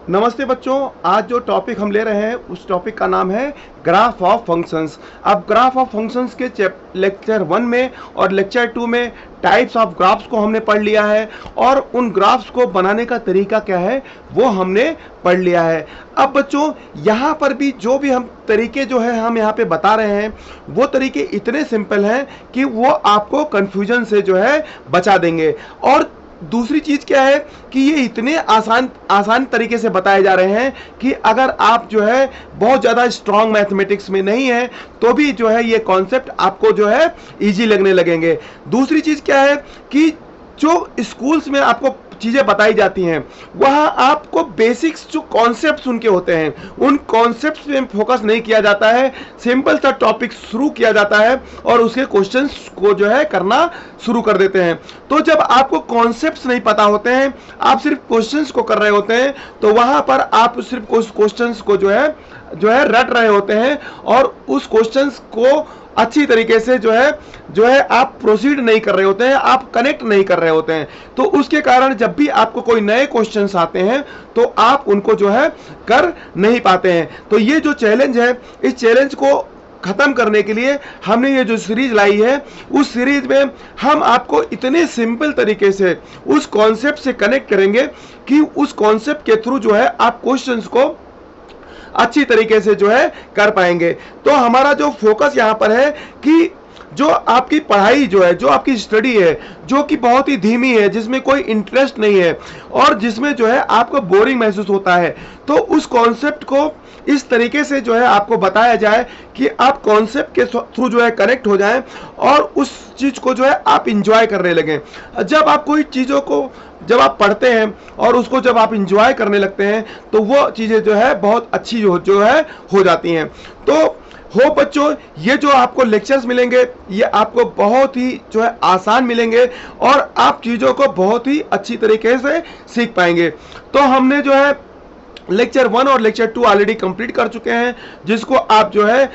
नमस्ते बच्चों। आज जो टॉपिक हम ले रहे हैं उस टॉपिक का नाम है ग्राफ ऑफ फंक्शंस। अब ग्राफ ऑफ फंक्शंस के लेक्चर 1 में और लेक्चर 2 में टाइप्स ऑफ ग्राफ्स को हमने पढ़ लिया है और उन ग्राफ्स को बनाने का तरीका क्या है वो हमने पढ़ लिया है। अब बच्चों यहाँ पर भी जो भी हम तरीके जो है हम यहाँ पे बता रहे हैं वो तरीके इतने सिंपल हैं कि वो आपको कंफ्यूजन से जो है बचा देंगे। और दूसरी चीज क्या है कि ये इतने आसान तरीके से बताए जा रहे हैं कि अगर आप जो है बहुत ज़्यादा स्ट्रांग मैथमेटिक्स में नहीं है तो भी जो है ये कॉन्सेप्ट आपको जो है इजी लगने लगेंगे। दूसरी चीज क्या है कि जो स्कूल्स में आपको चीज़ें बताई जाती हैं वहाँ आपको बेसिक्स जो कॉन्सेप्ट्स उनके होते हैं उन कॉन्सेप्ट्स पे फोकस नहीं किया जाता है। सिंपल सा टॉपिक शुरू किया जाता है और उसके क्वेश्चंस को जो है करना शुरू कर देते हैं। तो जब आपको कॉन्सेप्ट्स नहीं पता होते हैं, आप सिर्फ क्वेश्चंस को कर रहे होते हैं, तो वहाँ पर आप सिर्फ उस क्वेश्चंस को जो है रट रहे होते हैं और उस क्वेश्चंस को अच्छी तरीके से जो है आप प्रोसीड नहीं कर रहे होते हैं, आप कनेक्ट नहीं कर रहे होते हैं। तो उसके कारण जब भी आपको कोई नए क्वेश्चंस आते हैं तो आप उनको जो है कर नहीं पाते हैं। तो ये जो चैलेंज है, इस चैलेंज को खत्म करने के लिए हमने ये जो सीरीज लाई है, उस सीरीज में हम आपको इतने सिंपल तरीके से उस कॉन्सेप्ट से कनेक्ट करेंगे कि उस कॉन्सेप्ट के थ्रू जो है आप क्वेश्चंस को अच्छी तरीके से जो है कर पाएंगे। तो हमारा जो फोकस यहाँ पर है कि जो आपकी पढ़ाई जो है, जो आपकी स्टडी है, जो कि बहुत ही धीमी है, जिसमें कोई इंटरेस्ट नहीं है और जिसमें जो है आपको बोरिंग महसूस होता है, तो उस कॉन्सेप्ट को इस तरीके से जो है आपको बताया जाए कि आप कॉन्सेप्ट के थ्रू जो है कनेक्ट हो जाएं और उस चीज को जो है आप इंजॉय करने लगें। जब आप कोई चीजों को जब आप पढ़ते हैं और उसको जब आप इंजॉय करने लगते हैं तो वो चीजें जो है बहुत अच्छी जो है हो जाती हैं। तो हो बच्चों, ये जो आपको लेक्चर्स मिलेंगे ये आपको बहुत ही जो है आसान मिलेंगे और आप चीज़ों को बहुत ही अच्छी तरीके से सीख पाएंगे। तो हमने जो है लेक्चर 1 और लेक्चर 2 ऑलरेडी कंप्लीट कर चुके हैं, जिसको आप जो है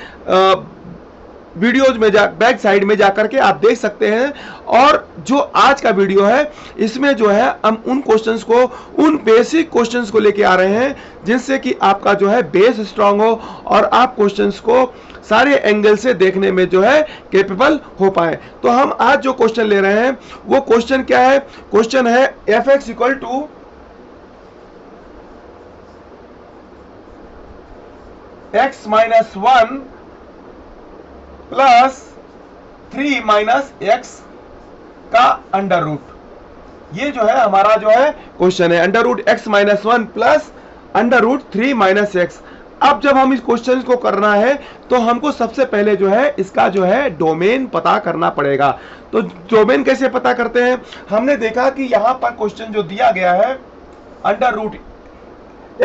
वीडियोज में बैक साइड में जाकर के आप देख सकते हैं। और जो आज का वीडियो है इसमें जो है हम उन क्वेश्चंस को, उन बेसिक क्वेश्चंस को लेके आ रहे हैं जिससे कि आपका जो है बेस स्ट्रांग हो और आप क्वेश्चंस को सारे एंगल से देखने में जो है कैपेबल हो पाए। तो हम आज जो क्वेश्चन ले रहे हैं वो क्वेश्चन क्या है? क्वेश्चन है f(x) equal to x minus 1 plus 3 minus x का अंडर रूट। ये जो है हमारा जो है क्वेश्चन है, under root x minus 1 plus under root 3 minus x। अब जब हम इस क्वेश्चन को करना है तो हमको सबसे पहले जो है इसका जो है डोमेन पता करना पड़ेगा। तो डोमेन कैसे पता करते हैं? हमने देखा कि यहां पर क्वेश्चन जो दिया गया है under root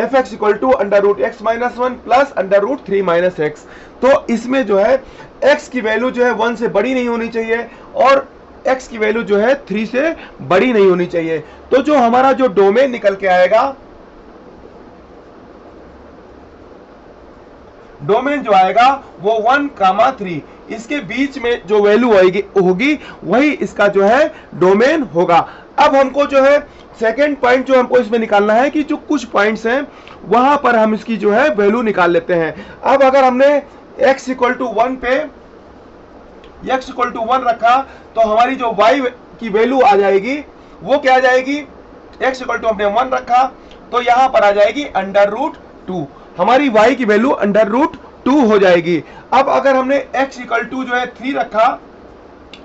f(x) equal to under root x minus 1 plus under root 3 minus x। तो इसमें जो है x की वैल्यू जो है 1 से बड़ी नहीं होनी चाहिए और x की वैल्यू जो है 3 से बड़ी नहीं होनी चाहिए। तो जो हमारा जो डोमेन निकल के आएगा, डोमेन जो आएगा वो 1,3, इसके बीच में जो वैल्यू होगी वही इसका जो है डोमेन होगा। अब हमको जो है सेकेंड पॉइंट जो हमको इसमें निकालना है कि जो कुछ पॉइंट्स हैं वहां पर हम इसकी जो है वैल्यू निकाल लेते हैं। अब अगर हमने x इक्वल टू 1 पे x इक्वल टू 1 रखा तो हमारी जो y की वैल्यू आ जाएगी वो क्या आ जाएगी? x इक्वल टू हमने 1 रखा तो यहां पर आ जाएगी अंडर रूट 2, हमारी y की वैल्यू अंडर रूट 2 हो जाएगी। अब अगर हमने x इक्वल टू जो है 3 रखा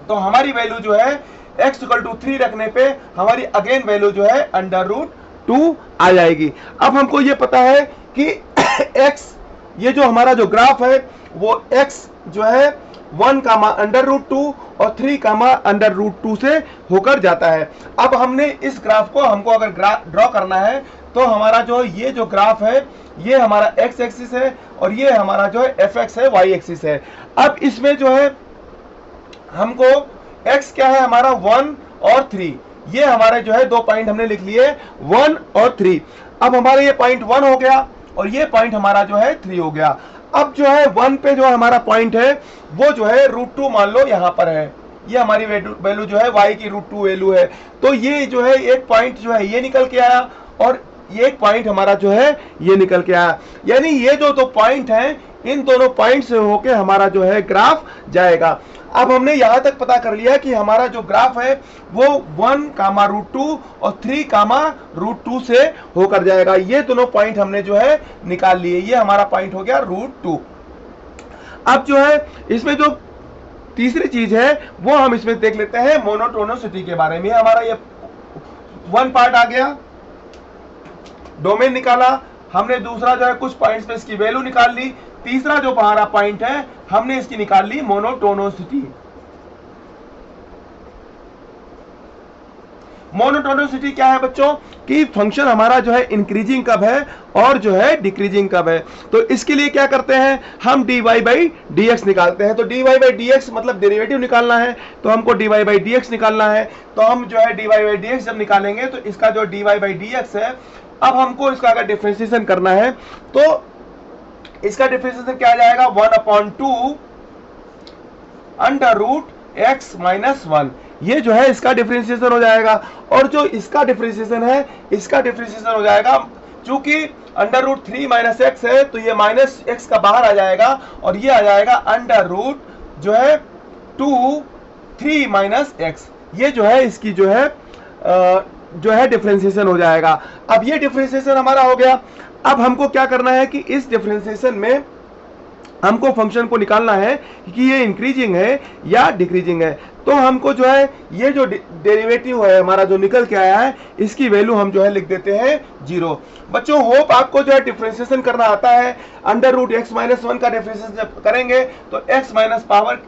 तो हमारी वैल्यू जो है x इक्वल टू 3 रखने पे हमारी अगेन वैल्यू जो है अंडर रूट 2 आ जाएगी। अब हमको ये पता है कि x, ये जो हमारा जो ग्राफ है वो x जो है 1 कामा अंडर रूट 2 और 3 कामा अंडर रूट 2 से होकर जाता है। अब हमने इस ग्राफ को हमको अगर ड्रॉ करना है तो हमारा जो ये जो ग्राफ है ये हमारा x एक्सिस है और ये हमारा जो है fx है, y एक्सिस है। अब इसमें जो है हमको x क्या है हमारा 1 और 3, ये हमारे जो है दो पॉइंट हमने लिख लिए 1 और 3। अब हमारे ये पॉइंट 1 हो गया और ये पॉइंट हमारा जो है 3 हो गया। अब जो है 1 पे जो हमारा पॉइंट है वो जो है रूट 2 मान लो यहाँ पर है, ये हमारी वैल्यू जो है y की रूट 2 वैल्यू है। तो ये जो है एक पॉइंट जो है ये निकल के आया और ये एक पॉइंट हमारा जो है ये निकल के आया। यानी ये जो दो पॉइंट हैं, इन दोनों पॉइंट से होके हमारा जो है ग्राफ जाएगा। अब हमने यहां तक पता कर लिया कि हमारा जो ग्राफ है वो 1, √2 और 3, √2 से होकर जाएगा। ये दोनों पॉइंट हमने जो है निकाल लिए। ये हमारा पॉइंट हो गया √2। अब जो है इसमें जो तीसरी चीज है वो हम इसमें देख लेते हैं मोनोटोनिसिटी के बारे में। हमारा ये 1 पार्ट आ गया, डोमेन निकाला हमने। दूसरा जो है कुछ पॉइंट्स पे इसकी वैल्यू निकाल ली। तीसरा जो हमारा पॉइंट है हमने इसकी निकाल ली मोनोटोनिसिटी। मोनोटोनिसिटी क्या है बच्चों कि फंक्शन हमारा जो है इंक्रीजिंग कब है और जो है डिक्रीजिंग कब है। तो इसके लिए क्या करते हैं, हम dy/dx निकालते हैं। तो dy/dx मतलब डेरिवेटिव निकालना है, तो हमको dy/dx निकालना है। तो हम जो है dy/dx जब निकालेंगे तो इसका जो dy/dx है, अब हमको इसका अगर डिफरेंशिएशन करना है तो इसका डिफरेंशिएशन क्या आ जाएगा, 1/2 √x - 1। ये जो है इसका डिफरेंशिएशन हो जाएगा। और जो इसका डिफरेंशिएशन है, इसका डिफरेंशिएशन हो जाएगा, चूंकि √3 - x है तो ये -x का बाहर आ जाएगा और ये आ जाएगा जो है 2 3 - x। ये जो है इसकी जो है डिफरेंशिएशन हो जाएगा। अब ये डिफरेंशिएशन हमारा हो गया। अब हमको क्या करना है कि इस डिफरेंशिएशन में हमको फंक्शन को निकालना है कि ये इंक्रीजिंग है या डिक्रीजिंग है। तो हमको जो है ये जो डेरिवेटिव है हमारा जो निकल के आया है, इसकी वैल्यू हम जो है लिख देते हैं 0। बच्चों होप आपको जो है डिफरेंशिएशन करना आता है। √x - 1 का डिफरेंशिएशन जब करेंगे तो x माइनस पावर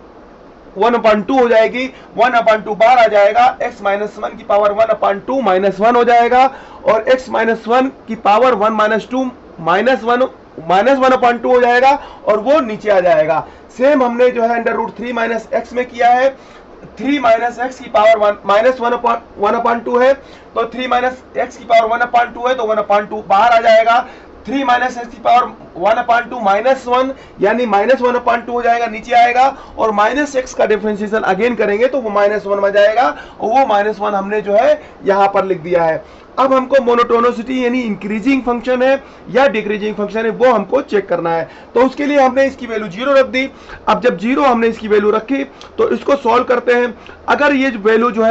1/2 हो जाएगी, 1/2 बाहर आ जाएगा, x - 1 की पावर 1/2 -1 हो जाएगा और x - 1 की पावर 1 - 2 -1/2 हो जाएगा और वो नीचे आ जाएगा। सेम हमने जो है √3 - x में किया है। 3 - x की पावर 1/2 है, तो 3 - x की पावर 1/2 है तो 1/2 बाहर आ जाएगा। 3 - x की पावर 1/2 -1 यानी -1/2 हो जाएगा, नीचे आएगा। और -x का डिफरेंशिएशन अगेन करेंगे तो वो -1 में जाएगा और वो -1 हमने जो है यहाँ पर लिख दिया है। अब हमको मोनोटोनिसिटी यानी इंक्रीजिंग फंक्शन है या डिक्रीजिंग फंक्शन है वो हमको चेक करना है। तो उसके लिए हमने इसकी वैल्यू 0 रख दी। अब जब 0 हमने इसकी वैल्यू रखी तो इसको सॉल्व करते हैं। अगर ये वैल्यू जो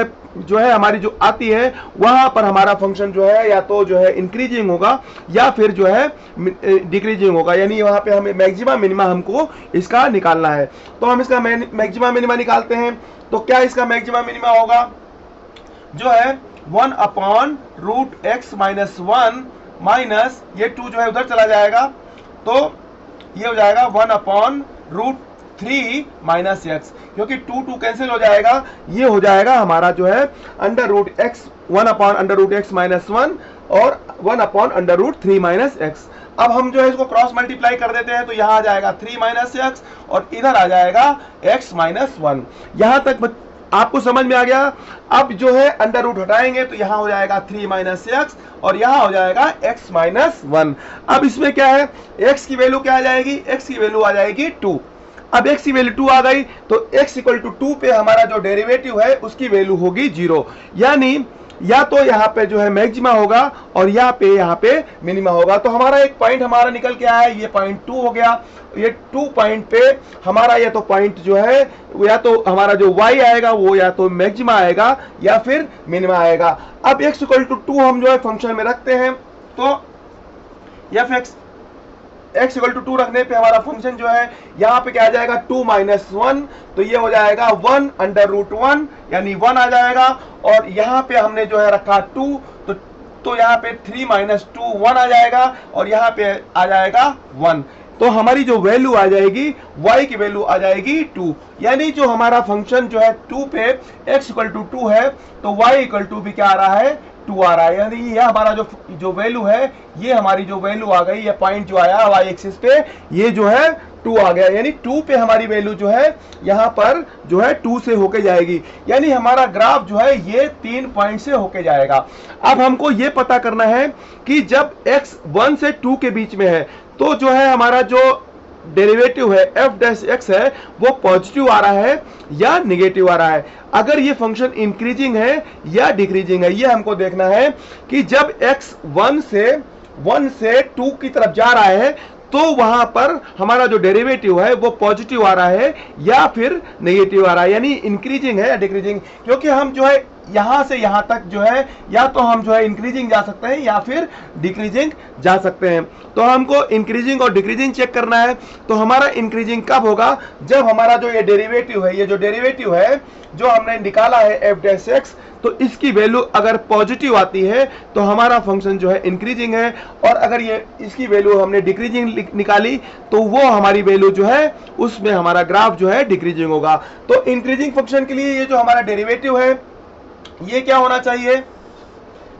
है हमारी जो आती है वहां पर हमारा फंक्शन जो है या तो जो है इंक्रीजिंग होगा या फिर जो है डिक्रीजिंग होगा। यानी वहां पे हमें मैक्सिमा मिनिमा हमको इसका निकालना है। तो हम इसका मैक्सिमा मिनिमा निकालते हैं। तो क्या इसका मैक्सिमा मिनिमा होगा, जो है 1/√x - 1 माइनस ये 2 जो है उधर चला जाएगा तो ये हो जाएगा 1/√3 - x, क्योंकि 2 कैंसिल हो जाएगा। ये हो जाएगा हमारा जो है √x 1/√x - 1 और 1/√3 - x। अब हम जो है इसको क्रॉस मल्टीप्लाई कर देते हैं तो यहाँ आ जाएगा 3 - x और इधर आ जाएगा x - 1। यहां तक आपको समझ में आ गया। अब जो है अंडर रूट हटाएंगे तो यहां हो जाएगा 3 - x और यहां हो जाएगा x - 1। अब इसमें क्या है, x की वैल्यू क्या आ जाएगी, x की वैल्यू आ जाएगी 2। अब x की वैल्यू 2 आ गई तो x = 2 पे हमारा जो डेरिवेटिव है उसकी वैल्यू होगी 0। यानी या तो यहाँ पे जो है मैक्सिमा होगा और यहाँ पे मिनिमा होगा। तो हमारा एक पॉइंट हमारा निकल के आया है, ये पॉइंट 2 हो गया। ये 2 पॉइंट पे हमारा या तो पॉइंट जो है या तो हमारा जो y आएगा वो या तो मैक्सिमा आएगा या फिर मिनिमा आएगा। अब x = 2 हम जो है फंक्शन में रखते हैं तो x = 2 रखने पे हमारा फंक्शन जो है यहाँ पे क्या आ जाएगा 2 - 1 तो ये हो जाएगा 1/√1 यानी 1 आ जाएगा। और यहाँ पे हमने जो है रखा 2 तो यहाँ पे 3 - 2 1 आ जाएगा और यहाँ पे आ जाएगा 1। तो हमारी जो वैल्यू आ जाएगी y की वैल्यू आ जाएगी 2। यानी जो हमारा फंक्शन जो है 2 पे x = 2 है तो y = भी क्या आ रहा है 2 आ रहा है। यानी ये हमारा जो वैल्यू है, ये हमारी जो वैल्यू आ गई, ये पॉइंट जो आया y एक्सिस पे ये जो है 2 आ गया। यानी 2 पे हमारी वैल्यू जो है यहाँ पर जो है 2 से होके जाएगी। यानी हमारा ग्राफ जो है ये 3 पॉइंट से होके जाएगा। अब हमको ये पता करना है कि जब x 1 से 2 के बीच में है तो जो है हमारा जो डेरिवेटिव है f' है वो पॉजिटिव आ रहा है या निगेटिव आ रहा है। अगर ये फंक्शन इंक्रीजिंग है या डिक्रीजिंग है, ये हमको देखना है कि जब x 1 से 1 से 2 की तरफ जा रहा है तो वहां पर हमारा जो डेरिवेटिव है वो पॉजिटिव आ रहा है या फिर नेगेटिव आ रहा है, यानी इंक्रीजिंग है या डिक्रीजिंग। क्योंकि हम जो है यहां से यहां तक जो है या तो हम जो है इंक्रीजिंग जा सकते हैं या फिर डिक्रीजिंग जा सकते हैं। तो हमको इंक्रीजिंग और डिक्रीजिंग चेक करना है। तो हमारा इंक्रीजिंग कब होगा, जब हमारा जो ये डेरिवेटिव है, ये जो डेरिवेटिव है जो हमने निकाला है एफ डैश एक्स, तो इसकी वैल्यू अगर पॉजिटिव आती है तो हमारा फंक्शन जो है इंक्रीजिंग है, और अगर ये इसकी वैल्यू हमने डिक्रीजिंग निकाली तो वो हमारी वैल्यू जो है उसमें हमारा ग्राफ जो है डिक्रीजिंग होगा। तो इंक्रीजिंग फंक्शन के लिए ये जो हमारा डेरिवेटिव है ये क्या होना चाहिए,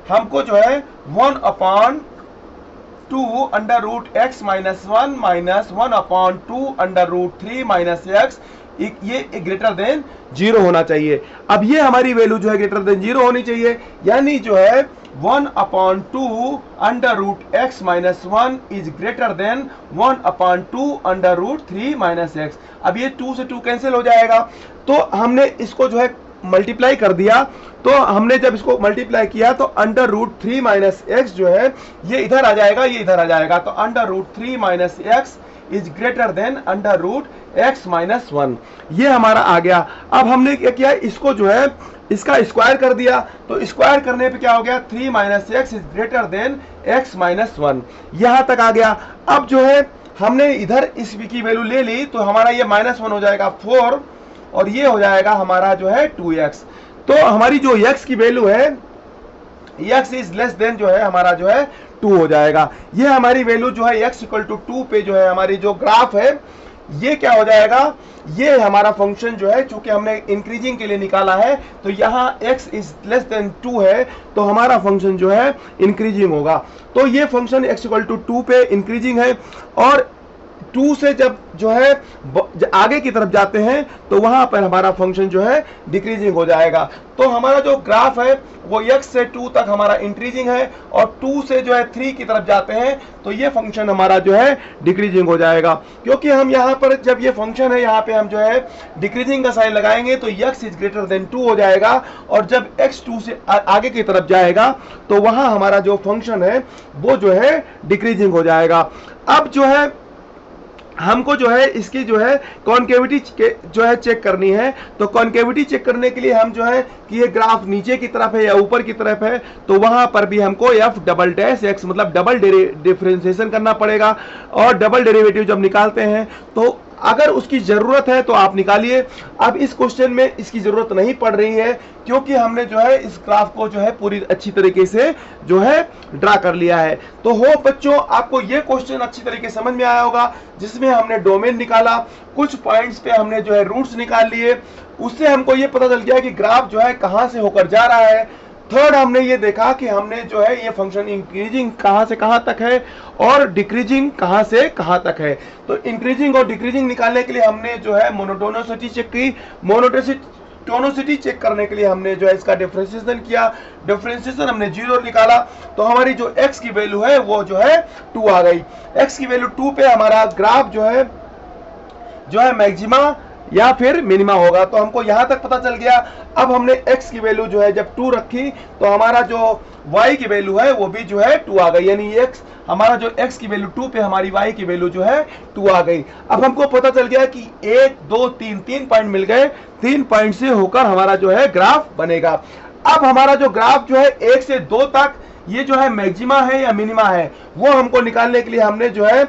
हमको जो है 1/2 under root x minus 1 minus 1/2 under root 3 minus x, ये ग्रेटर देन 0 होना चाहिए। अब ये हमारी वैल्यू जो है ग्रेटर देन 0 होनी चाहिए, यानी जो है 1/2 under root x minus 1 is greater than 1/2 under root 3 minus x. अब ये 2 से 2 कैंसिल हो जाएगा, तो हमने इसको जो है मल्टीप्लाई कर दिया। तो हमने जब इसको मल्टीप्लाई किया तो अंडर रूट 3 माइनस एक्स जो है ये इधर आ जाएगा, ये इधर आ जाएगा, तो under root 3 minus x is greater than under root x minus 1, ये हमारा आ गया। अब हमने क्या किया, इसको जो है इसका स्क्वायर कर दिया, तो स्क्वायर करने पे क्या हो गया, 3 minus x is greater then x minus 1, यहां तक आ गया। अब जो है हमने इधर इस की वैल्यू ले ली तो हमारा ये -1 हो जाएगा 4, और ये हो जाएगा हमारा जो है 2x। तो हमारी जो x की वैल्यू है x इज लेस देन जो है हमारा जो है 2 हो जाएगा। ये हमारी वैल्यू जो है x इक्वल टू 2 पे जो है हमारी जो ग्राफ है ये क्या हो जाएगा, ये हमारा फंक्शन जो है चूंकि हमने इंक्रीजिंग के लिए निकाला है तो यहाँ x इज लेस देन 2 है तो हमारा फंक्शन जो है इंक्रीजिंग होगा। तो ये फंक्शन x इक्वल टू 2 पे इंक्रीजिंग है, और 2 से जब जो है आगे की तरफ जाते हैं तो वहां पर हमारा फंक्शन जो है डिक्रीजिंग हो जाएगा। तो हमारा जो ग्राफ है वो x से 2 तक हमारा इंक्रीजिंग है, और 2 से जो है 3 की तरफ जाते हैं तो ये फंक्शन हमारा जो है डिक्रीजिंग हो जाएगा। क्योंकि हम यहाँ पर जब ये फंक्शन है यहाँ पे हम जो है डिक्रीजिंग का साइन लगाएंगे तो x इज ग्रेटर देन 2 हो जाएगा, और जब x 2 से आगे की तरफ जाएगा तो वहां हमारा जो फंक्शन है वो जो है डिक्रीजिंग हो जाएगा। अब जो है हमको जो है इसकी जो है कॉन्केविटी जो है चेक करनी है। तो कॉन्केविटी चेक करने के लिए हम जो है कि ये ग्राफ नीचे की तरफ है या ऊपर की तरफ है, तो वहां पर भी हमको f डबल डैश x मतलब डबल डिफरेंशिएशन करना पड़ेगा, और डबल डेरिवेटिव जब निकालते हैं तो अगर उसकी जरूरत है तो आप निकालिए। अब इस क्वेश्चन में इसकी जरूरत नहीं पड़ रही है क्योंकि हमने जो है इस ग्राफ को जो है पूरी अच्छी तरीके से जो है ड्रा कर लिया है। तो हो बच्चों आपको ये क्वेश्चन अच्छी तरीके से समझ में आया होगा, जिसमें हमने डोमेन निकाला, कुछ पॉइंट्स पे हमने जो है रूट्स निकाल लिए, उससे हमको ये पता चल गया कि ग्राफ जो है कहां से होकर जा रहा है। थर्ड हमने ये देखा कि हमने जो है ये फंक्शन इंक्रीजिंग कहां से कहां तक है और डिक्रीजिंग कहां से कहां तक है। तो इंक्रीजिंग और डिक्रीजिंग निकालने के लिए हमने जो है मोनोटोनिसिटी चेक की, मोनोटोनिसिटी चेक करने के लिए हमने जो है इसका डिफरेंशिएशन किया, डिफरेंशिएशन हमने 0 निकाला, तो हमारी जो x की वैल्यू है वो जो है 2 आ गई। x की वैल्यू 2 पे हमारा ग्राफ जो है मैक्सिमा या फिर मिनिमा होगा। तो हमको यहां तक पता चल गया। अब हमने x की वैल्यू जो है जब 2 रखी तो हमारा जो y की वैल्यू है वो भी जो है 2 आ गई, यानी x हमारा जो x की वैल्यू 2 पे हमारी y की वैल्यू जो है 2 आ गई। अब हमको पता चल गया कि 1 2 3 पॉइंट मिल गए, 3 पॉइंट से होकर हमारा जो है ग्राफ बनेगा। अब हमारा जो ग्राफ जो है 1 से 2 तक ये जो है मैक्सिमा है या मिनिमा है वो हमको निकालने के लिए हमने जो है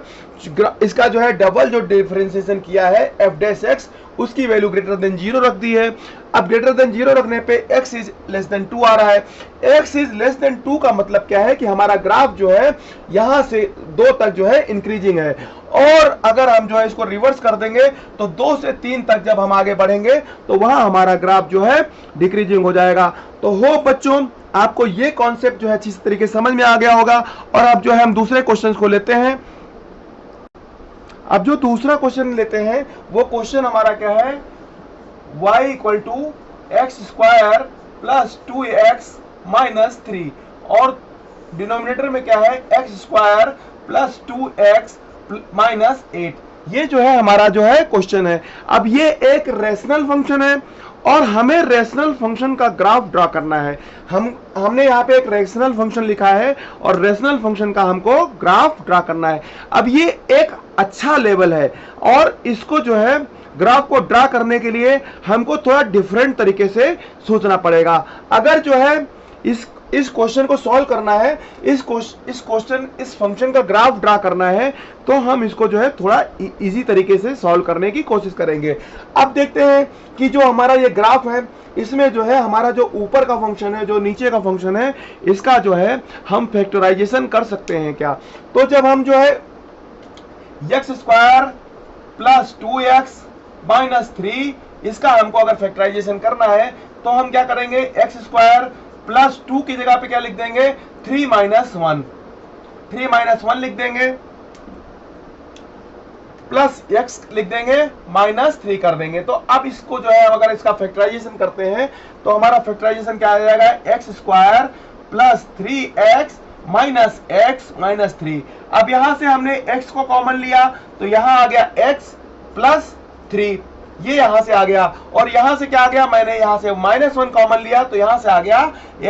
इसका जो है डबल जो डिफरेंशिएशन किया है f डैश x उसकी वैल्यू ग्रेटर देन 0 रख दी है। अब ग्रेटर देन 0 रखने पे x इज लेस देन 2 आ रहा है। x इज लेस देन 2 का मतलब क्या है कि हमारा ग्राफ जो है यहां से 2 तक जो है इंक्रीजिंग है, और अगर हम जो है इसको रिवर्स कर देंगे तो 2 से 3 तक जब हम आगे बढ़ेंगे तो वहां हमारा ग्राफ जो है डिक्रीजिंग हो जाएगा। तो हो बच्चों आपको ये कॉन्सेप्ट जो है अच्छी तरीके से समझ में आ गया होगा। और अब जो है हम दूसरे क्वेश्चन को लेते हैं। अब जो दूसरा क्वेश्चन लेते हैं वो क्वेश्चन हमारा क्या है, y equal to x square plus 2x minus 3, और डिनोमिनेटर में क्या है x square plus 2x minus 8। ये जो है हमारा जो है क्वेश्चन है। अब ये एक रेशनल फंक्शन है और हमें रेशनल फंक्शन का ग्राफ ड्रा करना है। हमने यहाँ पे एक रेशनल फंक्शन लिखा है और रेशनल फंक्शन का हमको ग्राफ ड्रा करना है। अब ये एक अच्छा लेवल है और इसको जो है ग्राफ को ड्रा करने के लिए हमको थोड़ा डिफरेंट तरीके से सोचना पड़ेगा। अगर जो है इस क्वेश्चन को सॉल्व करना है, इस फंक्शन का ग्राफ ड्रा करना है, तो हम इसको जो है थोड़ा इजी तरीके से सॉल्व करने की कोशिश करेंगे। अब देखते हैं कि जो हमारा ये ग्राफ है, इसमें जो है हमारा जो ऊपर का फंक्शन है, जो नीचे का फंक्शन है, इसका जो है हम फैक्टराइजेशन कर सकते हैं क्या। तो जब हम जो है x square plus 2x minus 3, इसका हमको अगर फैक्टराइजेशन करना है तो हम क्या करेंगे, एक्स स्क्वायर प्लस 2 की जगह पे क्या लिख देंगे, 3 माइनस 1, 3 माइनस 1 लिख देंगे, प्लस x लिख देंगे, माइनस 3 कर देंगे। तो अब इसको जो है अगर इसका फैक्टराइजेशन करते हैं तो हमारा फैक्टराइजेशन क्या आ जाएगा, x square plus 3x minus x minus 3। अब यहां से हमने x को कॉमन लिया तो यहां आ गया x प्लस 3, ये यहां से आ गया, और यहां से क्या आ गया, मैंने यहां से माइनस 1 कॉमन लिया तो यहां से आ गया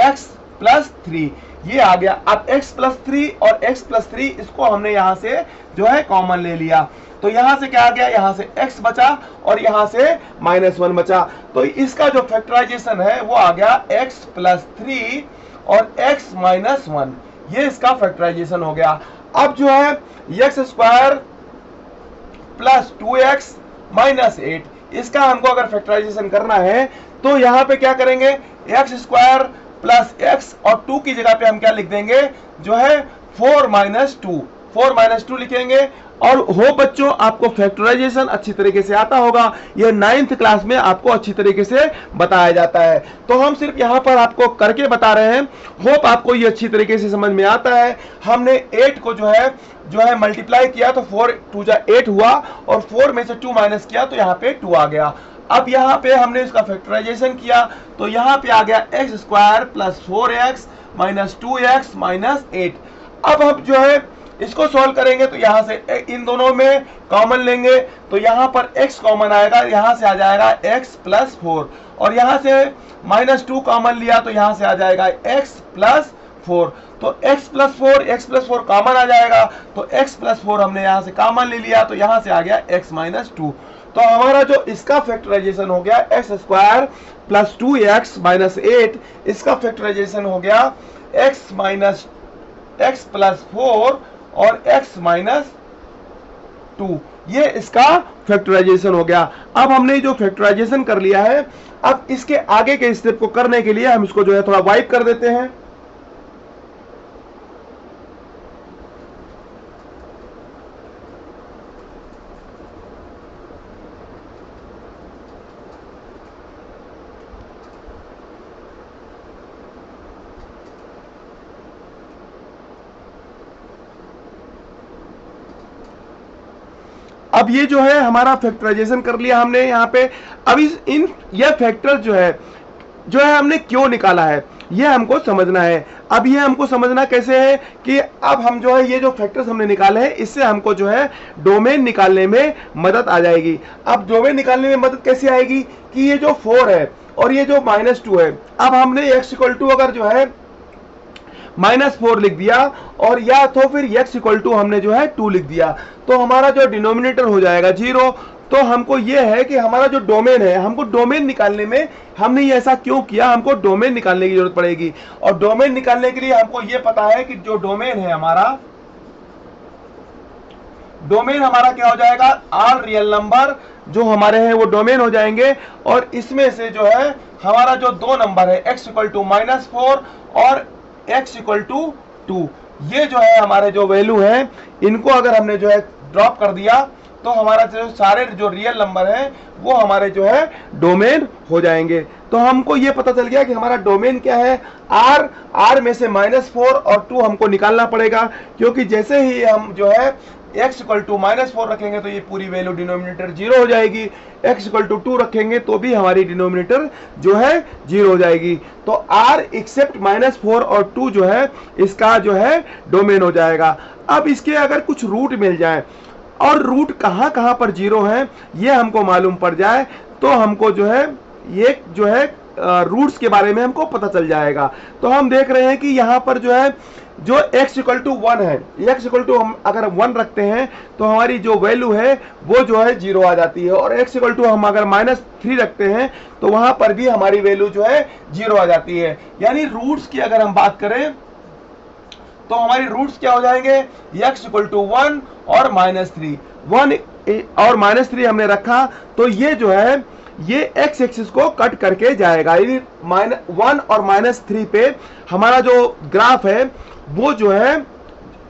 x प्लस 3, ये आ गया। अब x प्लस 3 और x प्लस 3 इसको हमने यहां से जो है कॉमन ले लिया, तो यहां से क्या आ गया, यहां से x बचा और यहां से माइनस 1 बचा। तो इसका जो फैक्टराइजेशन है वो आ गया x प्लस 3 और x माइनस 1, ये इसका फैक्टराइजेशन हो गया। अब जो है x square plus 2x minus 8, इसका हमको अगर फैक्टराइजेशन करना है तो यहां पे क्या करेंगे, एक्स स्क्वायर प्लस एक्स और 2 की जगह पे हम क्या लिख देंगे, जो है 4 माइनस 2 लिखेंगे। और हो बच्चों, आपको फैक्टराइजेशन अच्छी तरीके से आता होगा, ये 9th क्लास में आपको अच्छी तरीके से बताया जाता है। तो हम सिर्फ यहाँ पर आपको करके बता रहे हैं, होप आपको ये अच्छी तरीके से समझ में आता है। हमने 8 को जो है मल्टीप्लाई किया तो 4 2 जा 8 हुआ और 4 में से 2 माइनस किया तो यहाँ पे 2 आ गया। अब यहाँ पे हमने इसका फैक्टराइजेशन किया तो यहाँ पे आ गया x square plus 4x minus 2x minus 8। अब हम जो है इसको सॉल्व करेंगे तो यहां से इन दोनों में कॉमन लेंगे तो यहां पर x कॉमन आएगा, यहां से आ जाएगा x प्लस 4, और यहां से माइनस 2 कॉमन लिया तो यहां से आ जाएगा x प्लस 4। तो x प्लस 4 कॉमन आ जाएगा, तो x प्लस 4 हमने यहां से कॉमन ले लिया तो यहां से आ गया x माइनस 2। तो हमारा जो इसका फैक्टराइजेशन हो गया x square plus 2x minus 8, इसका फैक्टराइजेशन हो गया x माइनस x प्लस 4 और x माइनस 2, ये इसका फैक्टराइजेशन हो गया। अब हमने जो फैक्टराइजेशन कर लिया है, अब इसके आगे के स्टेप को करने के लिए हम इसको जो है थोड़ा वाइप कर देते हैं। अब ये जो है हमारा फैक्टराइजेशन कर लिया हमने यहाँ पे। अब यह फैक्टर जो है हमने क्यों निकाला है, ये हमको समझना है। अब ये हमको समझना कैसे है कि अब हम जो है ये जो फैक्टर्स हमने निकाले हैं, इससे हमको जो है डोमेन निकालने में मदद आ जाएगी। अब डोमेन निकालने में मदद कैसे आएगी कि ये जो 4 है और ये जो माइनस 2 है, अब हमने x इक्वल टू अगर जो है माइनस 4 लिख दिया और या तो फिर x इक्वल टू हमने जो है 2 लिख दिया, तो हमारा जो डिनोमिनेटर हो जाएगा 0। तो हमको ये है कि हमारा जो डोमेन है, हमको डोमेन निकालने में, हमने ये ऐसा क्यों किया, हमको डोमेन निकालने की जरूरत पड़ेगी। और डोमेन निकालने के लिए हमको ये पता है कि जो डोमेन है हमारा, डोमेन हमारा क्या हो जाएगा, ऑल रियल नंबर जो हमारे हैं वो डोमेन हो जाएंगे। और इसमें से जो है हमारा जो 2 नंबर है x इक्वल टू माइनस 4 और x इक्वल टू 2, ये जो है हमारे जो वैल्यू है, इनको अगर हमने जो है ड्रॉप कर दिया तो हमारा जो सारे जो रियल नंबर हैं वो हमारे जो है डोमेन हो जाएंगे। तो हमको ये पता चल गया कि हमारा डोमेन क्या है, r में से -4 और 2 हमको निकालना पड़ेगा, क्योंकि जैसे ही हम जो है x इक्वल टू -4 रखेंगे तो ये पूरी वैल्यू डिनोमिनेटर 0 हो जाएगी, x इक्वल टू 2 रखेंगे तो भी हमारी डिनोमिनेटर जो है 0 हो जाएगी। तो r एक्सेप्ट -4 और 2 जो है इसका जो है डोमेन हो जाएगा। अब इसके अगर कुछ रूट मिल जाए और रूट कहाँ कहाँ पर 0 है ये हमको मालूम पड़ जाए, तो हमको जो है ये जो है रूट्स के बारे में हमको पता चल जाएगा। तो हम देख रहे हैं कि यहाँ पर जो है जो x इक्वल टू 1 है, x इक्वल टू हम अगर 1 रखते हैं तो हमारी जो वैल्यू है वो जो है 0 आ जाती है, और x इक्वल टू हम अगर -3 रखते हैं तो वहां पर भी हमारी वैल्यू जो है 0 आ जाती है। यानी रूट्स की अगर हम बात करें तो हमारी रूट्स क्या हो जाएंगे, x इक्वल टू 1 और -3, 1 और -3 हमने रखा तो ये जो है ये x एक्सिस को कट करके जाएगा, यानी 1 और -3 पे हमारा जो ग्राफ है वो जो है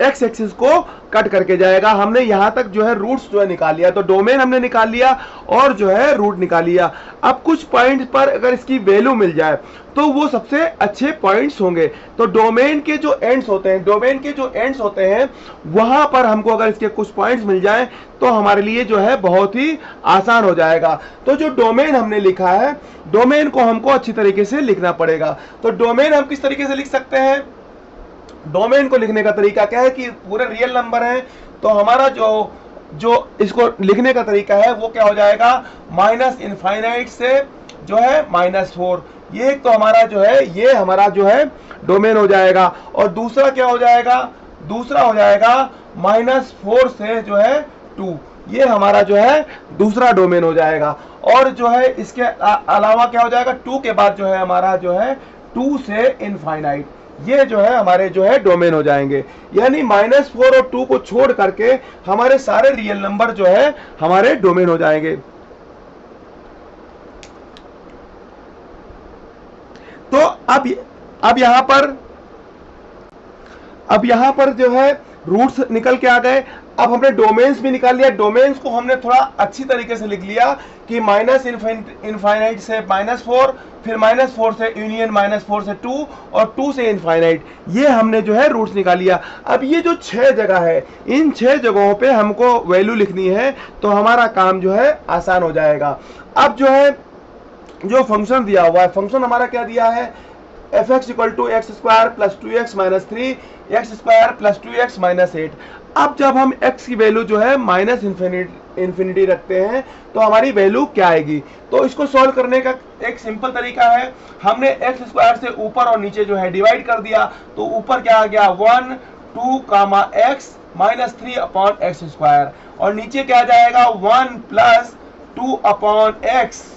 x एक्सिस को कट करके जाएगा। हमने यहां तक जो है रूट्स जो है निकाल लिया, तो डोमेन हमने निकाल लिया और जो है रूट निकाल लिया। अब कुछ पॉइंट्स पर अगर इसकी वैल्यू मिल जाए तो वो सबसे अच्छे पॉइंट्स होंगे। तो डोमेन के जो एंड्स होते हैं वहां पर हमको अगर इसके कुछ पॉइंट्स मिल जाएं तो हमारे लिए जो है बहुत ही आसान हो जाएगा। तो जो डोमेन हमने लिखा है, डोमेन को हमको अच्छी तरीके से लिखना पड़ेगा। तो डोमेन हम किस तरीके से लिख सकते हैं, डोमेन को लिखने का तरीका क्या है कि पूरे रियल नंबर हैं, तो हमारा जो इसको लिखने का तरीका है वो क्या हो जाएगा, माइनस इनफाइनाइट से जो है -4, ये तो हमारा जो है ये हमारा जो है डोमेन हो जाएगा। और दूसरा क्या हो जाएगा, दूसरा हो जाएगा -4 से जो है 2, ये हमारा जो है दूसरा डोमेन हो जाएगा। और जो है इसके अलावा क्या हो जाएगा, 2 के बाद जो है हमारा जो है 2 से इनफाइनाइट, ये जो है हमारे जो है डोमेन हो जाएंगे। यानी -4 और 2 को छोड़ करके हमारे सारे रियल नंबर जो है हमारे डोमेन हो जाएंगे। तो अब यहां पर जो है रूट्स निकल के आ गए। अब हमने डोमेन्स भी निकाल लिया। डोमेन्स को हमने थोड़ा अच्छी तरीके से लिख लिया कि माइनस इनफाइनाइट से -4, फिर -4 से यूनियन -4 से 2 और 2 से इनफाइनाइट, ये हमने जो है रूट्स निकाल लिया। अब ये जो 6 जगह है, इन 6 जगहों पे हमको वैल्यू लिखनी है तो हमारा काम जो है आसान हो जाएगा। अब जो है जो फंक्शन दिया हुआ है, फंक्शन हमारा क्या दिया है, f(x = x² + 2x - 3 x² + 2x - 8। अब जब हम x की वैल्यू जो है माइनस इन्फिनिटी रखते हैं तो हमारी वैल्यू क्या आएगी, तो इसको सॉल्व करने का एक सिंपल तरीका है, हमने x² से ऊपर और नीचे जो है डिवाइड कर दिया, तो ऊपर क्या आ गया 1 2 x - 3/x², और नीचे क्या आ जाएगा 1 + 2/x -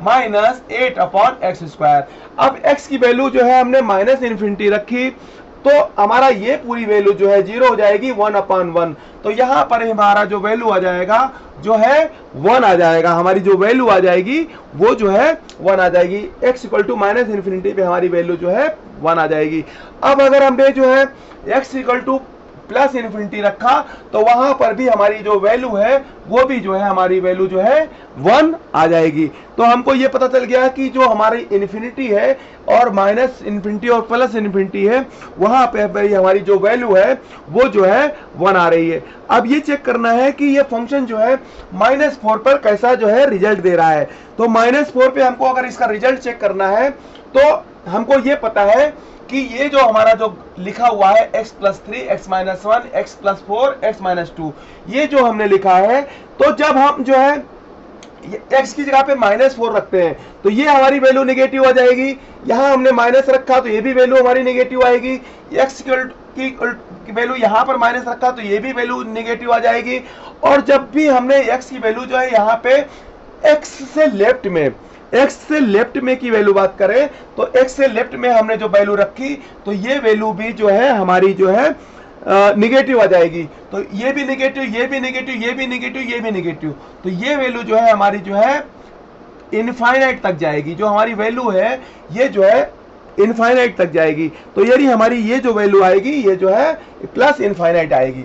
8/x²। अब x की वैल्यू जो है हमने माइनस इन्फिनिटी रखी तो हमारा ये पूरी वैल्यू जो है 0 हो जाएगी 1/1। तो यहां पर हमारा जो वैल्यू आ जाएगा जो है 1 आ जाएगा, हमारी जो वैल्यू आ जाएगी वो जो है 1 आ जाएगी। x = -इन्फिनिटी पे हमारी वैल्यू जो है 1 आ जाएगी। अब अगर हमने जो है x = +इन्फिनिटी रखा तो वहां पर भी हमारी जो वैल्यू है वो भी जो है हमारी वैल्यू जो है 1 आ जाएगी। तो हमको ये पता चल गया कि जो हमारी इन्फिनिटी है और माइनस इन्फिनिटी और प्लस इन्फिनिटी है वहां पे हमारी जो वैल्यू है वो जो है 1 आ रही है। अब ये चेक करना है कि ये फंक्शन जो है -4 पर कैसा जो है रिजल्ट दे रहा है। तो -4 पे हमको अगर इसका रिजल्ट चेक करना है तो हमको ये पता है कि ये जो हमारा जो लिखा हुआ है x + 3 x - 1 x + 4 x - 2, ये जो हमने लिखा है, तो जब हम जो है x की जगह पे -4 रखते हैं तो ये हमारी वैल्यू नेगेटिव आ जाएगी। यहां हमने माइनस रखा तो ये भी वैल्यू हमारी नेगेटिव आएगी। x की वैल्यू यहां पर माइनस रखा तो ये भी वैल्यू नेगेटिव आ जाएगी। और जब भी हमने x की वैल्यू जो है यहाँ पे x से लेफ्ट में की वैल्यू बात करें तो x से लेफ्ट में हमने जो वैल्यू रखी तो ये वैल्यू भी जो है हमारी जो है निगेटिव आ जाएगी। तो ये भी निगेटिव, ये भी निगेटिव, ये भी निगेटिव, ये भी निगेटिव, तो ये वैल्यू जो है हमारी जो है इनफाइनाइट तक जाएगी। जो हमारी वैल्यू है ये जो है इनफाइनाइट तक जाएगी। तो यदि हमारी ये जो वैल्यू आएगी ये जो है +इनफाइनाइट आएगी।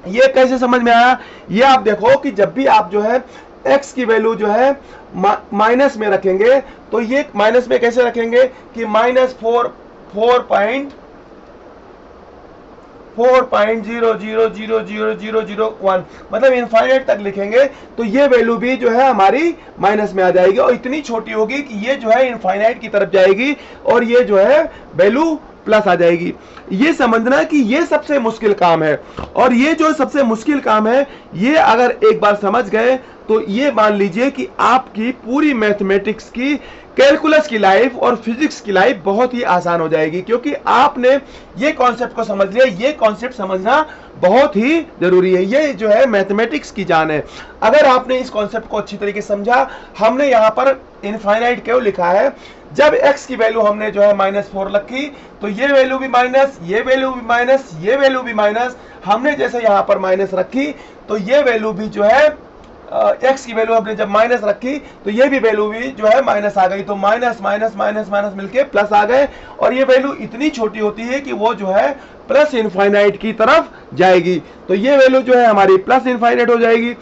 ये कैसे समझ में आया, ये आप देखो कि जब भी आप जो है x की वैल्यू जो है माइनस में रखेंगे तो ये माइनस में कैसे रखेंगे कि -4.00000001 मतलब इनफाइनाइट तक लिखेंगे तो ये वैल्यू भी जो है हमारी माइनस में आ जाएगी और इतनी छोटी होगी कि ये जो है इनफाइनाइट की तरफ जाएगी और ये जो है वैल्यू प्लस आ जाएगी। ये समझना कि ये सबसे मुश्किल काम है, और ये जो सबसे मुश्किल काम है ये अगर एक बार समझ गए तो ये मान लीजिए कि आपकी पूरी मैथमेटिक्स की, कैलकुलस की लाइफ और फिजिक्स की लाइफ बहुत ही आसान हो जाएगी, क्योंकि आपने ये कॉन्सेप्ट को समझ लिया। ये कॉन्सेप्ट समझना बहुत ही जरूरी है, ये जो है मैथमेटिक्स की जान है। अगर आपने इस कॉन्सेप्ट को अच्छी तरीके से समझा, हमने यहाँ पर इनफाइनाइट क्यों लिखा है, जब x की वैल्यू हमने जो है -4 रखी तो ये वैल्यू भी माइनस, ये वैल्यू भी माइनस, ये वैल्यू भी माइनस। हमने जैसे यहाँ पर माइनस रखी तो ये वैल्यू भी जो है x की वैल्यू हमने जब माइनस रखी तो ये भी वैल्यू भी जो है माइनस आ गई, तो माइनस माइनस माइनस माइनस मिलके प्लस आ गए, और ये वैल्यू इतनी छोटी होती है कि वो जो है प्लस इनफाइनाइट की तरफ जाएगी। तो ये वैल्यू जो है हमारी प्लस इनफाइनाइट हो जाएगी।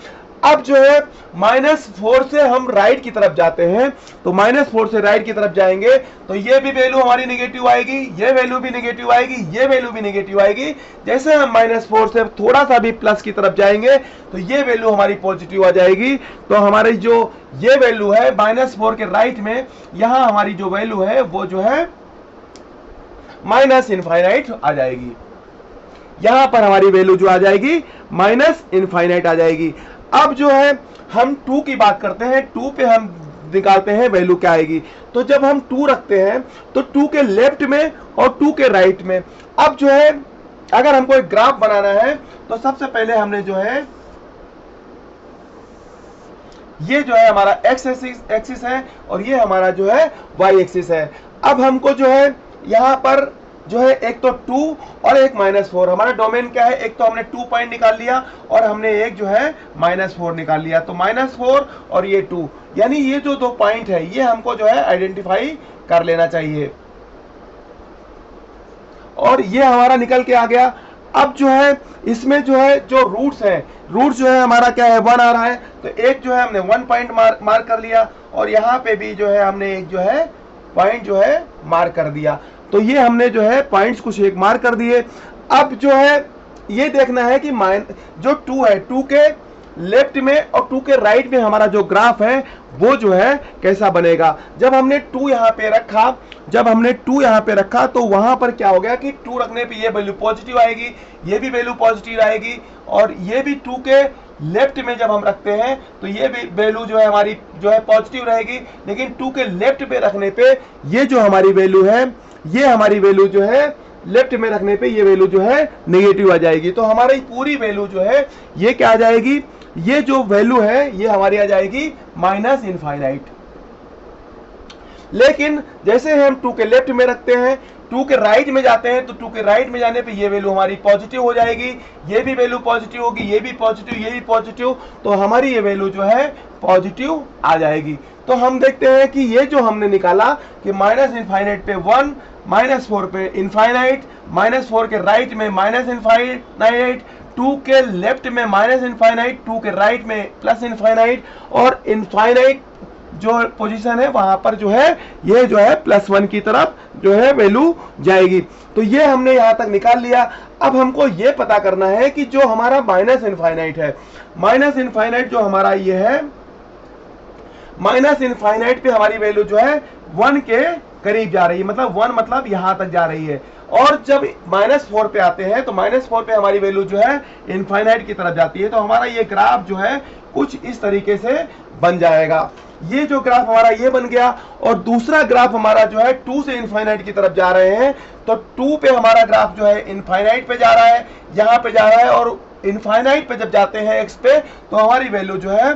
अब जो है -4 से हम राइट की तरफ जाते हैं, तो -4 से राइट की तरफ जाएंगे तो ये भी वैल्यू हमारी नेगेटिव आएगी, ये वैल्यू भी नेगेटिव आएगी, ये वैल्यू भी नेगेटिव आएगी। जैसे हम -4 से थोड़ा सा भी प्लस की तरफ जाएंगे तो ये वैल्यू हमारी पॉजिटिव आ जाएगी। तो हमारी जो ये वैल्यू है -4 के राइट में, यहां हमारी जो वैल्यू है वो जो है माइनस इनफाइनाइट आ जाएगी। यहां पर हमारी वैल्यू जो आ जाएगी माइनस इनफाइनाइट आ जाएगी। अब जो है हम 2 की बात करते हैं, 2 पे हम निकालते हैं वैल्यू क्या आएगी। तो जब हम 2 रखते हैं तो 2 के लेफ्ट में और 2 के राइट में, अब जो है अगर हमको एक ग्राफ बनाना है तो सबसे पहले हमने जो है ये जो है हमारा x एक्सिस है और ये हमारा जो है y एक्सिस है। अब हमको जो है यहाँ पर जो है एक तो 2 और एक -4, हमारा डोमेन क्या है, एक तो हमने 2 पॉइंट निकाल लिया और हमने एक जो है -4 निकाल लिया। तो -4 और ये 2, यानी ये जो 2 पॉइंट है ये हमको जो है आइडेंटिफाई कर लेना चाहिए, और ये हमारा निकल के आ गया। अब जो है इसमें जो है जो रूट्स है, रूट जो है हमारा क्या है 1 आ रहा है, तो एक जो है हमने 1 पॉइंट मार्क कर लिया, और यहाँ पे भी जो है हमने एक जो है पॉइंट जो है मार्क कर दिया। तो ये हमने जो है पॉइंट्स कुछ एक मार्क कर दिए। अब जो है ये देखना है कि जो 2 है, 2 के लेफ्ट में और 2 के राइट में हमारा जो ग्राफ है वो जो है कैसा बनेगा। जब हमने 2 यहाँ पे रखा, तो वहां पर क्या हो गया कि 2 रखने पे ये वैल्यू पॉजिटिव आएगी, ये भी वैल्यू पॉजिटिव आएगी, और ये भी 2 के लेफ्ट में जब हम रखते हैं तो ये भी वैल्यू जो है हमारी जो है पॉजिटिव रहेगी। लेकिन 2 के लेफ्ट पे रखने पे ये जो हमारी वैल्यू है, ये हमारी वैल्यू जो है लेफ्ट में रखने पे ये वैल्यू जो है नेगेटिव आ जाएगी। तो हमारी पूरी वैल्यू जो है ये क्या आ जाएगी, ये जो वैल्यू है ये हमारी आ जाएगी माइनस इनफाइनाइट। लेकिन जैसे हम 2 के लेफ्ट में रखते हैं, 2 के राइट में जाते हैं, तो 2 के राइट में जाने पे ये वैल्यू हमारी पॉजिटिव हो जाएगी, ये भी वैल्यू पॉजिटिव होगी, ये भी पॉजिटिव, ये भी पॉजिटिव, तो हमारी ये वैल्यू जो है पॉजिटिव आ जाएगी। तो हम देखते हैं कि ये जो हमने निकाला कि माइनस इनफाइनाइट पे 1, -4 पे इनफाइनाइट, -4 के राइट में माइनस इनफाइनाइट, 2 के लेफ्ट में माइनस इनफाइनाइट, 2 के राइट में प्लस इनफाइनाइट, और इनफाइनाइट जो पोजीशन है वहां पर जो है ये जो है +1 की तरफ जो है वैल्यू जाएगी। तो ये हमने यहां तक निकाल लिया। अब हमको ये पता करना है कि जो हमारा माइनस इनफाइनाइट है, माइनस इनफाइनाइट जो हमारा ये है, माइनस इनफाइनाइट पे हमारी वैल्यू जो है 1 के करीब जा रही है, मतलब 1 मतलब यहां तक जा रही है। और जब -4 पे आते हैं तो -4 पे हमारी वैल्यू जो है इनफाइनाइट की तरफ जाती है। तो हमारा ये ग्राफ जो है कुछ इस तरीके से बन जाएगा। ये जो ग्राफ हमारा ये बन गया, और दूसरा ग्राफ हमारा जो है 2 से इनफाइनाइट की तरफ जा रहे हैं, तो 2 पे हमारा ग्राफ जो है इनफाइनाइट पे जा रहा है, यहाँ पे जा रहा है, और इनफाइनाइट पे जब जाते हैं x पे तो हमारी वैल्यू जो है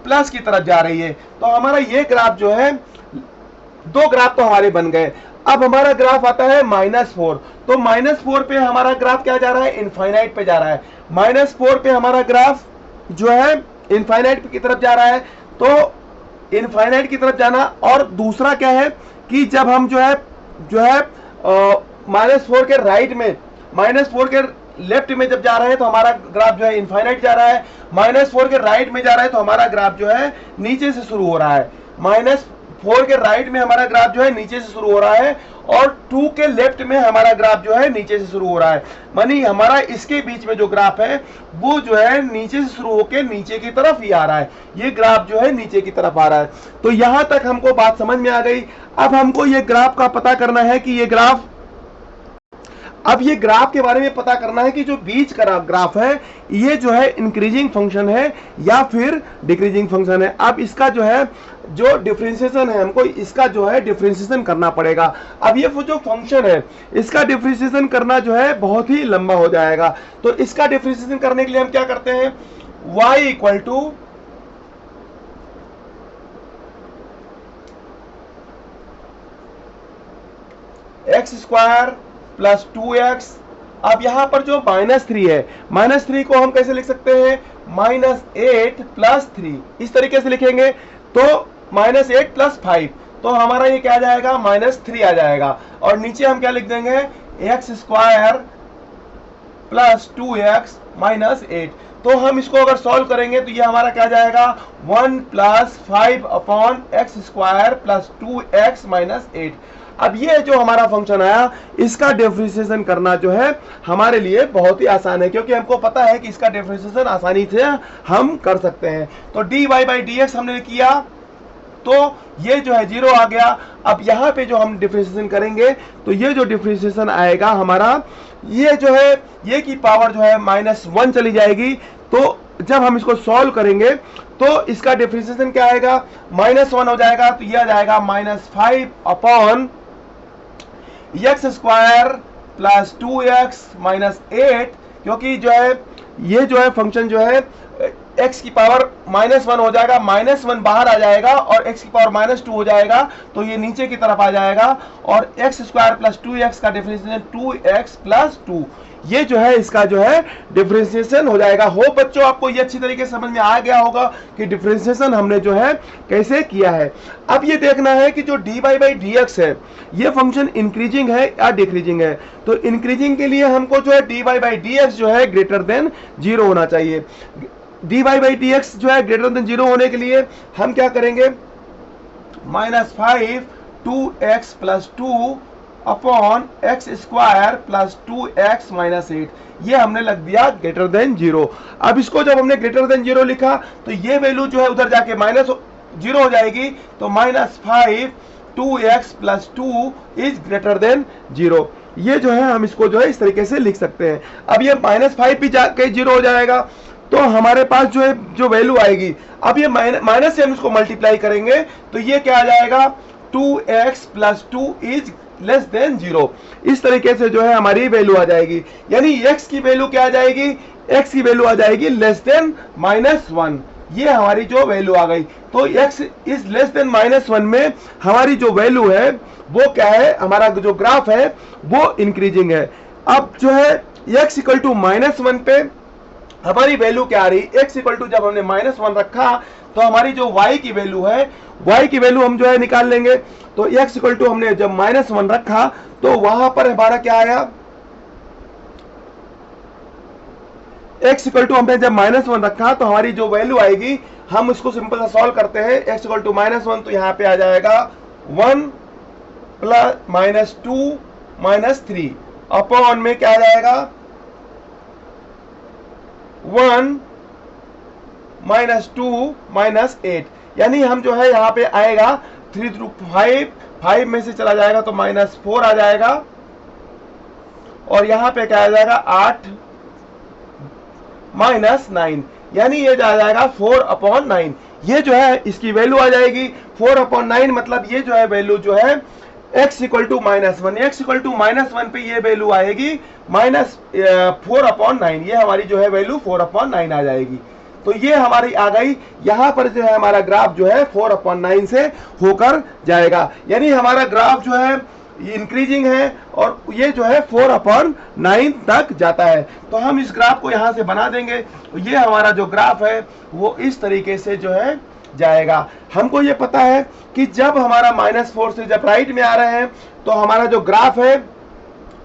प्लस की तरफ जा रही है। तो हमारा ये ग्राफ जो है, 2 ग्राफ तो हमारे बन गए। अब हमारा ग्राफ आता है -4, तो -4 पे हमारा ग्राफ क्या जा रहा है, इनफाइनाइट पे जा रहा है। -4 पे हमारा ग्राफ जो है इनफाइनाइट की तरफ जा रहा है, तो इनफाइनाइट की तरफ जाना। और दूसरा क्या है कि जब हम जो है -4 के राइट में, -4 के लेफ्ट में जब जा रहे हैं तो हमारा ग्राफ जो है इनफाइनाइट जा रहा है, -4 के राइट में जा रहा है तो हमारा ग्राफ जो है नीचे से शुरू हो रहा है। -4 के राइट में हमारा ग्राफ जो है नीचे से शुरू हो रहा है, और 2 के लेफ्ट में हमारा ग्राफ जो है नीचे से शुरू हो रहा है। मानी हमारा इसके बीच में जो ग्राफ है वो जो है नीचे से शुरू होकर नीचे की तरफ ही आ रहा है, ये ग्राफ जो है नीचे की तरफ आ रहा है। तो यहां तक हमको बात समझ में आ गई। अब हमको ये ग्राफ का पता करना है कि ये ग्राफ अब ये ग्राफ के बारे में पता करना है कि जो बीच का ग्राफ है ये जो है इंक्रीजिंग फंक्शन है या फिर डिक्रीजिंग फंक्शन है। अब इसका जो है जो डिफरेंशिएशन है हमको इसका जो है डिफरेंशिएशन करना पड़ेगा। अब ये जो फंक्शन है इसका डिफरेंशिएशन करना जो है बहुत ही लंबा हो जाएगा। तो इसका डिफरेंशिएशन करने के लिए हम क्या करते हैं, y equal to x square plus 2x। अब यहां पर जो -3 है, -3 को हम कैसे लिख सकते हैं, -8 प्लस 3, इस तरीके से लिखेंगे। तो -8 प्लस 5, तो हमारा ये क्या आ जाएगा, -3 आ जाएगा। और नीचे हम क्या लिख देंगे, x square plus 2x minus 8। तो हम इसको अगर सॉल्व करेंगे तो ये हमारा क्या जाएगा, 1 plus 5 upon x square plus 2x minus 8। अब ये जो हमारा फंक्शन आया इसका डिफरेंशिएशन करना जो है हमारे लिए बहुत ही आसान है, क्योंकि हमको पता है कि इसका डिफरेंशिएशन आसानी से हम कर सकते हैं। तो dy बाई dx हमने किया तो ये जो है 0 आ गया। अब यहाँ पे जो हम डिफरेंशिएशन करेंगे तो ये जो डिफरेंशिएशन आएगा हमारा, ये जो है ये की पावर जो है -1 चली जाएगी। तो जब हम इसको सॉल्व करेंगे तो इसका डिफरेंशिएशन क्या आएगा, -1 हो जाएगा। तो ये आ जाएगा -5 upon x square plus 2x minus 8, क्योंकि जो है ये जो है फंक्शन जो है x की पावर -1 हो जाएगा, -1 बाहर आ जाएगा और x की पावर -2 हो जाएगा, तो ये नीचे की तरफ आ जाएगा। और एक्स स्क्वायर प्लस 2x का डिफरेंशिएशन 2x प्लस 2, ये जो है इसका जो है डिफरेंशिएशन हो जाएगा। हो बच्चों आपको ये अच्छी तरीके से समझ में आ गया होगा कि डिफरेंशिएशन हमने जो है कैसे किया है। अब ये देखना है कि जो dy बाई dx है ये फंक्शन इंक्रीजिंग है या डिक्रीजिंग है। तो इंक्रीजिंग के लिए हमको जो है dy बाई dx जो है ग्रेटर देन 0 होना चाहिए। dy बाई dx जो है ग्रेटर देन 0 होने के लिए हम क्या करेंगे, -5 2x plus 2 upon x square plus 2x minus 8, ये हमने लग दिया ग्रेटर देन 0। अब इसको जब हमने ग्रेटर देन 0 लिखा तो ये वैल्यू जो है उधर जाके -0 हो जाएगी। तो -5 2x plus 2 is greater than 0। ये जो है हम इसको जो है इस तरीके से लिख सकते हैं। अब ये -5 भी जाके 0 हो जाएगा तो हमारे पास जो है जो वैल्यू आएगी, अब ये माइनस से हम इसको मल्टीप्लाई करेंगे तो ये क्या आ जाएगा, 2x plus 2 is less than 0। इस तरीके से जो है हमारी वैल्यू आ जाएगी, यानी x की वैल्यू क्या आ जाएगी, x की वैल्यू आ जाएगी लेस देन -1। ये हमारी जो वैल्यू आ गई। तो x इज लेस देन -1 में हमारी जो वैल्यू है वो क्या है, हमारा जो ग्राफ है वो इंक्रीजिंग है। अब जो है x इक्वल टू -1 पे हमारी वैल्यू क्या आ रही, x इक्वल टू जब हमने -1 रखा तो हमारी जो y की वैल्यू है, y की वैल्यू हम जो है निकाल लेंगे। तो x इक्वल टू हमने जब -1 रखा तो वहां पर हमारा क्या आया, x इक्वल टू हमने जब -1 रखा तो हमारी जो वैल्यू आएगी, हम इसको सिंपल सा सॉल्व करते हैं। x इक्वल टू -1 तो यहाँ पे आ जाएगा 1 प्लस -2 -3 अपॉन में क्या आ जाएगा 1 -2 -8, यानी हम जो है यहाँ पे आएगा 3 थ्रू 5 में से चला जाएगा तो -4 आ जाएगा। और यहाँ पे क्या आ जाएगा 8 -9, यानी ये जा जाएगा 4/9। ये जो है इसकी वैल्यू आ जाएगी 4/9, मतलब ये जो है वैल्यू जो है x equal to -1, x equal to -1 पे ये वैल्यू आएगी -4/9। ये हमारी जो है वैल्यू 4/9 आ जाएगी। तो ये हमारी आ गई। यहाँ पर जो है हमारा ग्राफ जो है 4/9 से होकर जाएगा, यानी हमारा ग्राफ जो है इंक्रीजिंग है और ये जो है 4/9 तक जाता है। तो हम इस ग्राफ को यहाँ से बना देंगे। ये हमारा जो ग्राफ है वो इस तरीके से जो है जाएगा। हमको ये पता है कि जब हमारा -4 से जब राइट में आ रहे हैं तो हमारा जो ग्राफ है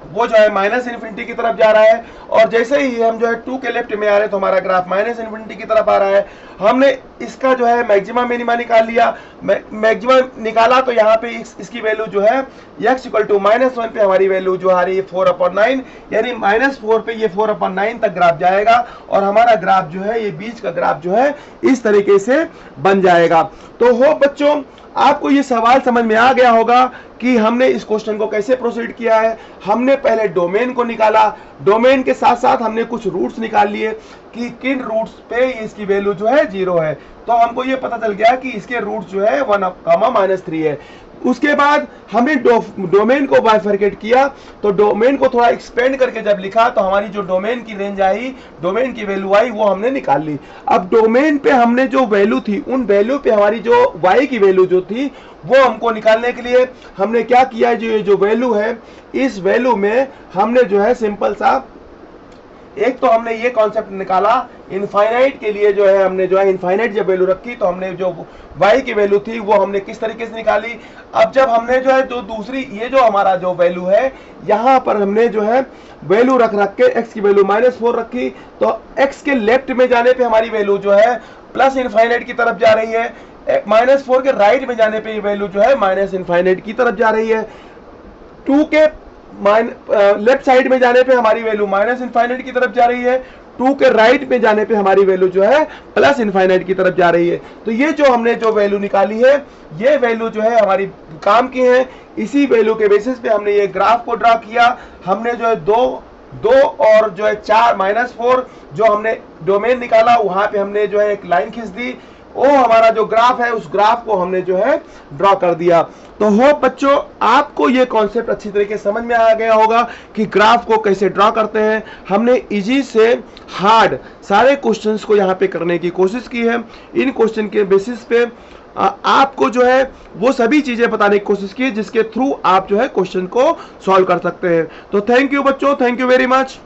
वो जो है -∞ की तरफ जा रहा है, और जैसे ही हम जो है 2 के लेफ्ट में आ रहे हैं तो हमारा ग्राफ -∞ की तरफ आ रहा है। हमने इसका जो है मैक्सिमा मिनिमा निकाल लिया। मैक्सिमा निकाला तो यहाँ पे इसकी वैल्यू जो है x इक्वल टू -1 पे हमारी वैल्यू जो आ रही है 4/9, यानी -4 पे ये 4/9 तक ग्राफ जाएगा और हमारा ग्राफ जो है ये बीच का ग्राफ जो है इस तरीके से बन जाएगा। तो हो बच्चों आपको ये सवाल समझ में आ गया होगा कि हमने इस क्वेश्चन को कैसे प्रोसीड किया है। हमने पहले डोमेन को निकाला, डोमेन के साथ साथ हमने कुछ रूट्स निकाल लिए कि किन रूट्स पे इसकी वैल्यू जो है 0 है। तो हमको ये पता चल गया कि इसके रूट्स जो है 1, -3 है। उसके बाद हमने डोमेन को बाइफरकेट किया, तो डोमेन को थोड़ा एक्सपेंड करके जब लिखा तो हमारी जो डोमेन की रेंज आई, डोमेन की वैल्यू आई, वो हमने निकाल ली। अब डोमेन पे हमने जो वैल्यू थी, उन वैल्यू पे हमारी जो y की वैल्यू जो थी वो हमको निकालने के लिए हमने क्या किया, जो वैल्यू है, इस वैल्यू में हमने जो है सिंपल सा एक तो हमने ये कॉन्सेप्ट निकाला, इनफाइनाइट के लिए जो है हमने जो है इनफाइनाइट जब वैल्यू रखी तो हमने जो y की वैल्यू थी वो हमने किस तरीके से निकाली। अब जब हमने जो है जो दूसरी ये जो हमारा जो वैल्यू है, यहाँ पर हमने जो है वैल्यू रख के x की वैल्यू -4 रखी, तो x के लेफ्ट में जाने पे हमारी वैल्यू जो है प्लस इनफाइनाइट की तरफ जा रही है, -4 के राइट में जाने पे ये वैल्यू जो है माइनस इनफाइनाइट की तरफ जा रही है। 2 के लेफ्ट साइड में जाने पे हमारी वैल्यू माइनस इनफाइनाइट की तरफ जा रही है, 2 के राइट में जाने पे हमारी वैल्यू जो है प्लस इनफाइनाइट की तरफ जा रही है। तो ये जो हमने जो वैल्यू निकाली है, ये वैल्यू जो है हमारी काम की है। इसी वैल्यू के बेसिस पे हमने ये ग्राफ को ड्रा किया। हमने जो है दो और जो है 4 -4 जो हमने डोमेन निकाला, वहां पे हमने जो है एक लाइन खींच दी, वो हमारा जो ग्राफ है उस ग्राफ को हमने जो है ड्रॉ कर दिया। तो होप बच्चों आपको ये कॉन्सेप्ट अच्छी तरीके से समझ में आ गया होगा कि ग्राफ को कैसे ड्रॉ करते हैं। हमने इजी से हार्ड सारे क्वेश्चंस को यहाँ पे करने की कोशिश की है। इन क्वेश्चन के बेसिस पे आपको जो है वो सभी चीजें बताने की कोशिश की जिसके थ्रू आप जो है क्वेश्चन को सॉल्व कर सकते हैं। तो थैंक यू बच्चों, थैंक यू वेरी मच।